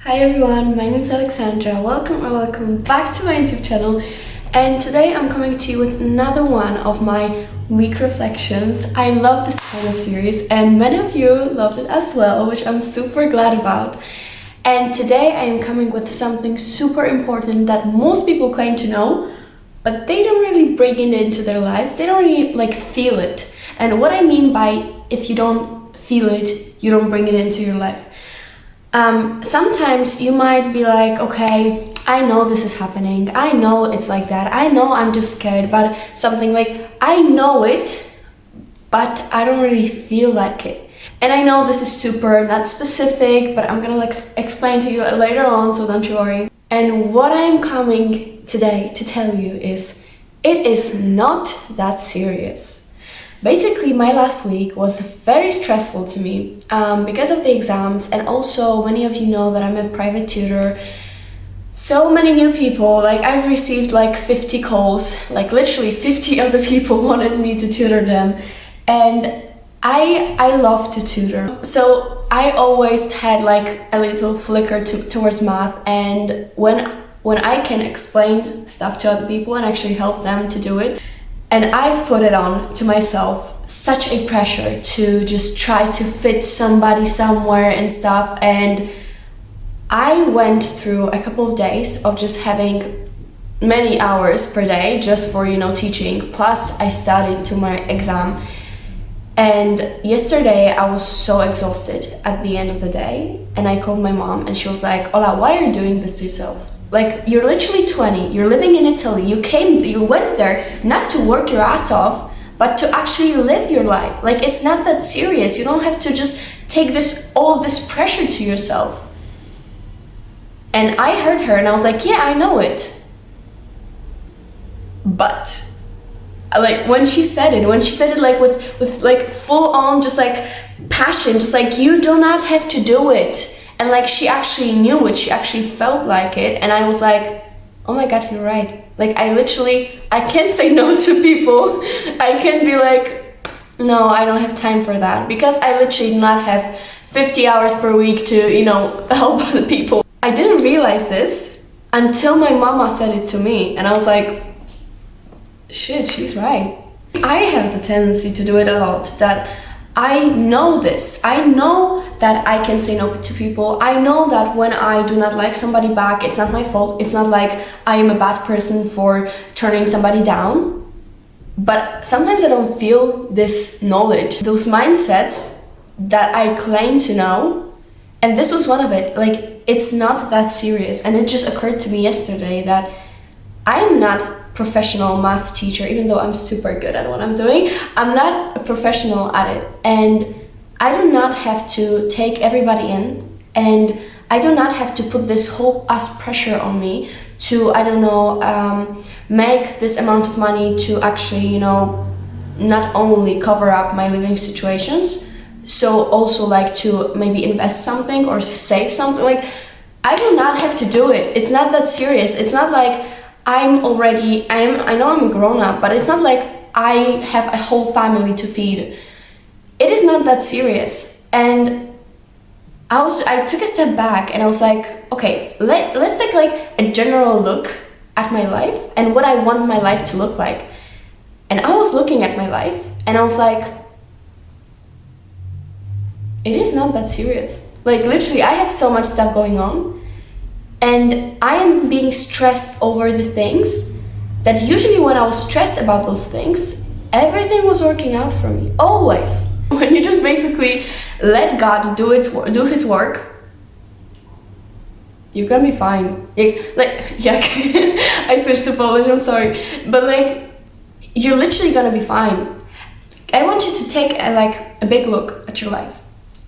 Hi everyone, my name is Alexandra. Welcome back to my YouTube channel. And today I'm coming to you with another one of my week reflections. I love this kind of series and many of you loved it as well, which I'm super glad about. And today I am coming with something super important that most people claim to know, but they don't really bring it into their lives. They don't really feel it. And what I mean by if you don't feel it, you don't bring it into your life. Sometimes you might be like, okay, I know this is happening. I know it's like that. I know I'm just scared about something, like I know it, but I don't really feel like it. And I know this is super not specific, but I'm gonna explain to you later on, so don't you worry. And what I'm coming today to tell you is, it is not that serious. Basically, my last week was very stressful to me because of the exams, and also many of you know that I'm a private tutor. So many new people, I've received 50 calls, literally 50 other people wanted me to tutor them, and I love to tutor. So I always had a little flicker towards math, and when I can explain stuff to other people and actually help them to do it. And I've put it on to myself such a pressure to just try to fit somebody somewhere and stuff. And I went through a couple of days of just having many hours per day just for, teaching. Plus I studied to my exam. And yesterday I was so exhausted at the end of the day. And I called my mom and she was like, Ola, why are you doing this to yourself? You're literally 20, you're living in Italy, you went there not to work your ass off, but to actually live your life. It's not that serious. You don't have to just take all of this pressure to yourself. And I heard her and I was like, yeah, I know it. But when she said it with full on just passion, just you do not have to do it. And she actually knew it, she actually felt like it. And I was like, oh my God, you're right. I can't say no to people. I can't be like, no, I don't have time for that. Because I literally do not have 50 hours per week to, help other people. I didn't realize this until my mama said it to me. And I was like, shit, she's right. I have the tendency to do it a lot, that I know this. I know that I can say no to people. I know that when I do not like somebody back, it's not my fault. It's not like I am a bad person for turning somebody down. But sometimes I don't feel this knowledge, those mindsets that I claim to know. And this was one of it. It's not that serious. And it just occurred to me yesterday that I'm not professional math teacher, even though I'm super good at what I'm doing. I'm not a professional at it, and I do not have to take everybody in, and I do not have to put this whole ass pressure on me to, make this amount of money to actually, not only cover up my living situations, so also to maybe invest something or save something. I do not have to do it. It's not that serious. It's not I know I'm grown up, but it's not I have a whole family to feed. It is not that serious. And I took a step back and I was like, okay, let's take a general look at my life and what I want my life to look like. And I was looking at my life and I was like, it is not that serious. Literally, I have so much stuff going on. And I am being stressed over the things that usually when I was stressed about those things, everything was working out for me, always. When you just basically let God do his work, you're gonna be fine. I switched to Polish, I'm sorry. But you're literally gonna be fine. I want you to take a big look at your life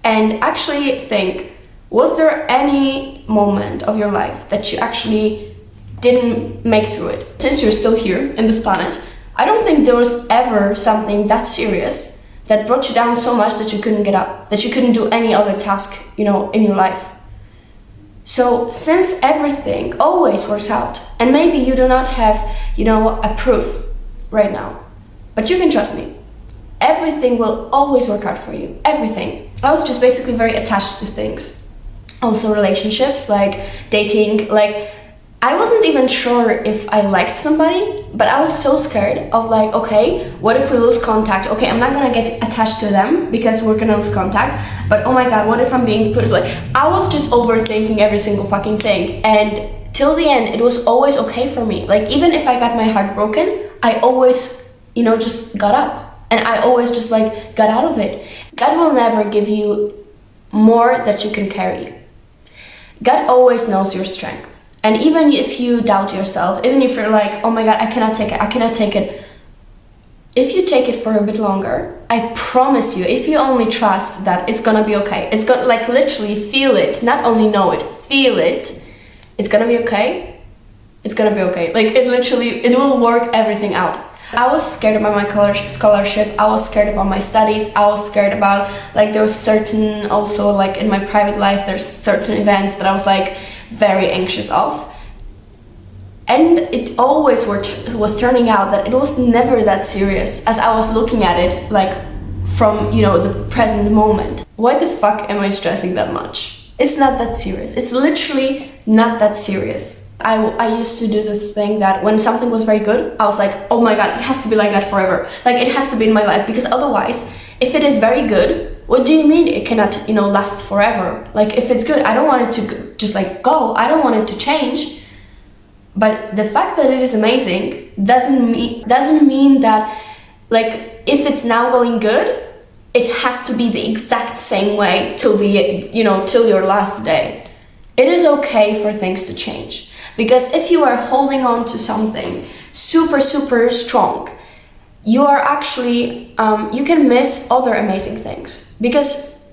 and actually think, was there any moment of your life that you actually didn't make through it? Since you're still here in this planet, I don't think there was ever something that serious that brought you down so much that you couldn't get up, that you couldn't do any other task, in your life. So since everything always works out, and maybe you do not have, a proof right now, but you can trust me, everything will always work out for you, everything. I was just basically very attached to things. Also relationships, like dating, like I wasn't even sure if I liked somebody, but I was so scared of like, okay, what if we lose contact? Okay, I'm not gonna get attached to them because we're gonna lose contact, but oh my god, what if I'm being put, like, I was just overthinking every single fucking thing. And till the end, it was always okay for me. Like, even if I got my heart broken, I always, you know, just got up. And I always just like got out of it. God will never give you more that you can carry. God always knows your strength. And even if you doubt yourself, even if you're like, oh my god, I cannot take it, if you take it for a bit longer, I promise you, if you only trust that it's gonna be okay, it's gonna, like, literally feel it, not only know it, feel it, it's gonna be okay, it's gonna be okay. Like, it literally, it will work everything out. I was scared about my scholarship, I was scared about my studies, I was scared about, like, there was certain, also, like, in my private life, there's certain events that I was, like, very anxious of. And it always was turning out that it was never that serious as I was looking at it, like, from, you know, the present moment. Why the fuck am I stressing that much? It's not that serious. It's literally not that serious. I used to do this thing that when something was very good, I was like, oh my god, it has to be like that forever. Like, it has to be in my life, because otherwise, if it is very good, what do you mean it cannot, you know, last forever? Like, if it's good, I don't want it to just like go. I don't want it to change. But the fact that it is amazing doesn't mean that, like, if it's now going good, it has to be the exact same way till the, you know, till your last day. It is okay for things to change, because if you are holding on to something super strong, you are actually, you can miss other amazing things, because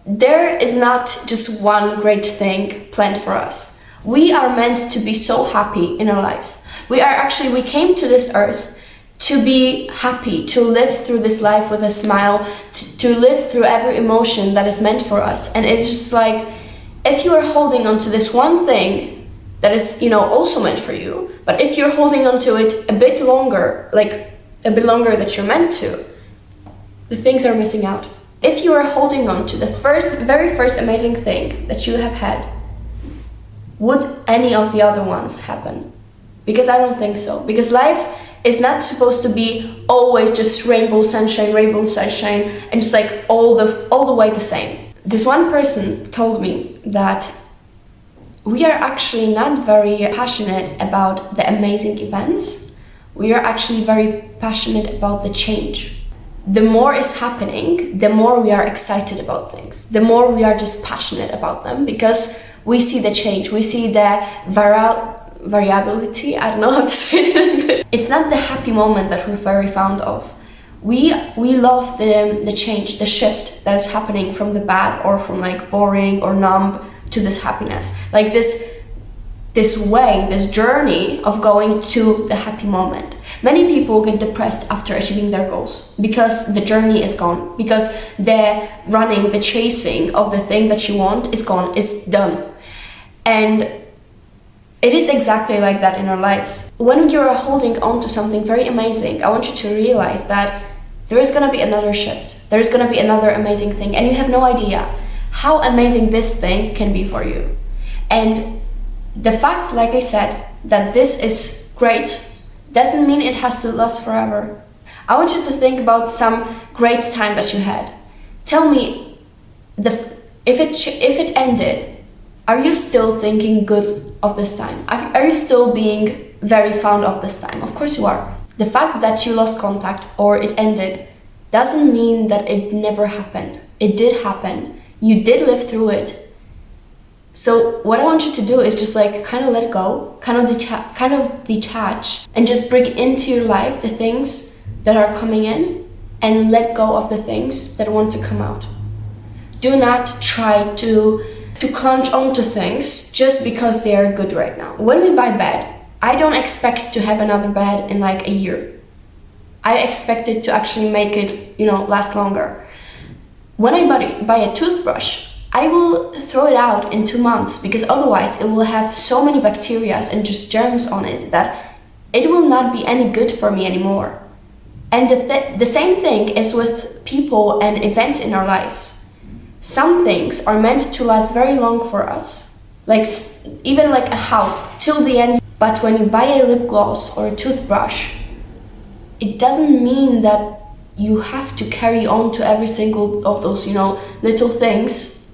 there is not just one great thing planned for us. We are meant to be so happy in our lives. We came to this earth to be happy, to live through this life with a smile, to live through every emotion that is meant for us. And it's just like, if you are holding on to this one thing that is, you know, also meant for you, but if you're holding on to it a bit longer, like, a bit longer that you're meant to, the things are missing out. If you are holding on to the very first amazing thing that you have had, would any of the other ones happen? Because I don't think so. Because life is not supposed to be always just rainbow sunshine, and just like all the way the same. This one person told me that we are actually not very passionate about the amazing events. We are actually very passionate about the change. The more is happening, the more we are excited about things. The more we are just passionate about them, because we see the change. We see the variability. I don't know how to say it in English. It's not the happy moment that we're very fond of. We love the change, the shift that is happening from the bad, or from like boring or numb, to this happiness. Like this way, this journey of going to the happy moment. Many people get depressed after achieving their goals, because the journey is gone, because the running, the chasing of the thing that you want is gone, is done. And it is exactly like that in our lives. When you're holding on to something very amazing, I want you to realize that there is gonna be another shift. There is gonna be another amazing thing, and you have no idea how amazing this thing can be for you. And the fact, like I said, that this is great doesn't mean it has to last forever. I want you to think about some great time that you had. Tell me, if it ended, are you still thinking good of this time? Are you still being very fond of this time? Of course you are. The fact that you lost contact or it ended doesn't mean that it never happened. It did happen. You did live through it. So what I want you to do is just like kind of let go, kind of detach, and just bring into your life the things that are coming in, and let go of the things that want to come out. Do not try to clutch onto things just because they are good right now. When we buy bed, I don't expect to have another bed in like a year. I expect it to actually make it, last longer. When I buy a toothbrush, I will throw it out in 2 months, because otherwise it will have so many bacteria and just germs on it that it will not be any good for me anymore. And the same thing is with people and events in our lives. Some things are meant to last very long for us, like even like a house till the end. But when you buy a lip gloss or a toothbrush, it doesn't mean that you have to carry on to every single of those, you know, little things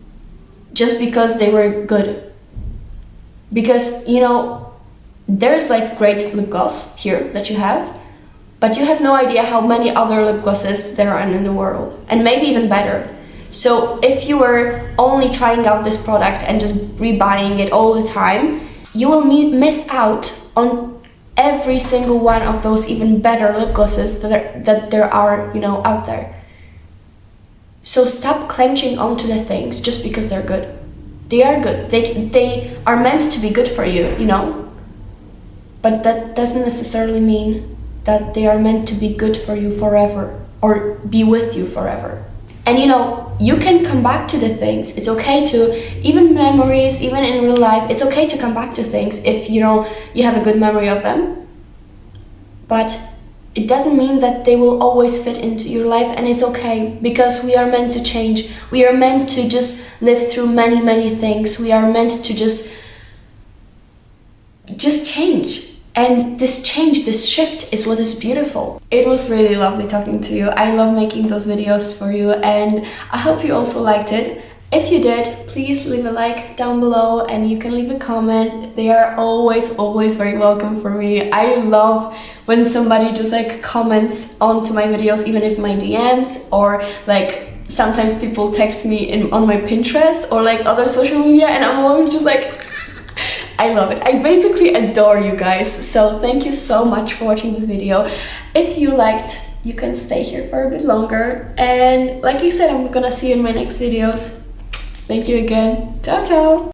just because they were good. Because, you know, there's like great lip gloss here that you have, but you have no idea how many other lip glosses there are in the world, and maybe even better. So if you were only trying out this product and just rebuying it all the time, you will miss out on every single one of those even better lip glosses that there are, you know, out there. So stop clenching onto the things just because they're good. They are good. They are meant to be good for you, you know. But that doesn't necessarily mean that they are meant to be good for you forever or be with you forever. And you know, you can come back to the things. It's okay to, even memories, even in real life, it's okay to come back to things if, you know, you have a good memory of them. But it doesn't mean that they will always fit into your life, and it's okay, because we are meant to change. We are meant to just live through many, many things. We are meant to just change. And this change, this shift is what is beautiful. It was really lovely talking to you. I love making those videos for you, and I hope you also liked it. If you did, please leave a like down below, and you can leave a comment. They are always very welcome for me. I love when somebody just like comments onto my videos, even if my DMs, or like sometimes people text me on my Pinterest or like other social media, and I'm always just like, I love it. I basically adore you guys. So thank you so much for watching this video. If you liked, you can stay here for a bit longer. And like I said, I'm gonna see you in my next videos. Thank you again. Ciao, ciao.